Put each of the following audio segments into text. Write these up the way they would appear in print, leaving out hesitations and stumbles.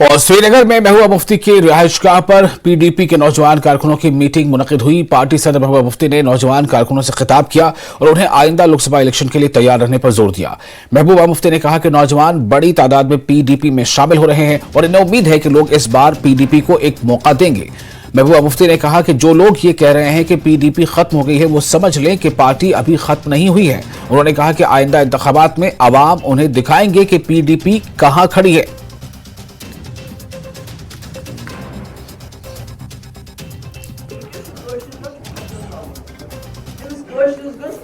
और श्रीनगर में महबूबा मुफ्ती की रिहाइशगाह पर पीडीपी के नौजवान कारकुनों की मीटिंग मुनक्किद हुई। पार्टी सदर महबूबा मुफ्ती ने नौजवान कारकुनों से खिताब किया और उन्हें आइंदा लोकसभा इलेक्शन के लिए तैयार रहने पर जोर दिया। महबूबा मुफ्ती ने कहा कि नौजवान बड़ी तादाद में पीडीपी में शामिल हो रहे हैं और इन्हें उम्मीद है कि लोग इस बार पीडीपी को एक मौका देंगे। महबूबा मुफ्ती ने कहा कि जो लोग ये कह रहे हैं कि पीडीपी खत्म हो गई है, वो समझ लें कि पार्टी अभी खत्म नहीं हुई है। उन्होंने कहा कि आइंदा इंतखाबात में अवाम उन्हें दिखाएंगे कि पीडीपी कहां खड़ी है।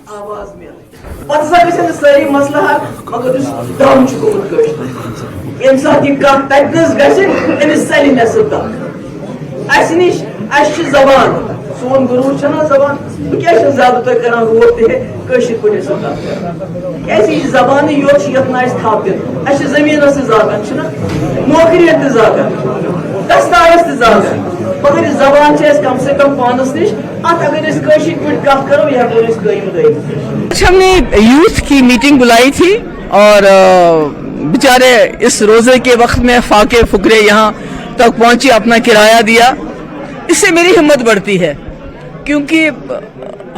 आवाज मिले सारी मसला मगर दम गोमुत सात नस जबान सोन गुरूर जबान क्या ज्यादा कर रोक पे जबान योर थाप दिन जमीन जागन नौकरियत जागन दस्तावेज जागन मगर जबान कम से कम पानस नश अगर कत करो यह आज हमने यूथ की मीटिंग बुलाई थी और बेचारे इस रोजे के वक्त में फाके फुकरे यहाँ तक पहुंची, अपना किराया दिया। इससे मेरी हिम्मत बढ़ती है क्योंकि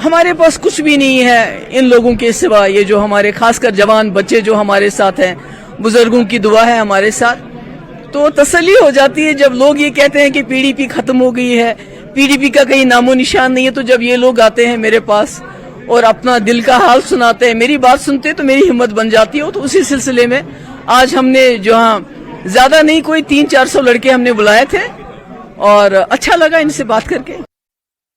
हमारे पास कुछ भी नहीं है इन लोगों के सिवा। ये जो हमारे खासकर जवान बच्चे जो हमारे साथ हैं, बुजुर्गों की दुआ है हमारे साथ, तो तसल्ली हो जाती है जब लोग ये कहते हैं कि पीडीपी खत्म हो गई है, पीडीपी का कहीं नामो निशान नहीं है। तो जब ये लोग आते हैं मेरे पास और अपना दिल का हाल सुनाते हैं, मेरी बात सुनते हैं, तो मेरी हिम्मत बन जाती है। तो उसी सिलसिले में आज हमने जहाँ ज्यादा नहीं कोई 300-400 लड़के हमने बुलाए थे और अच्छा लगा इनसे बात करके।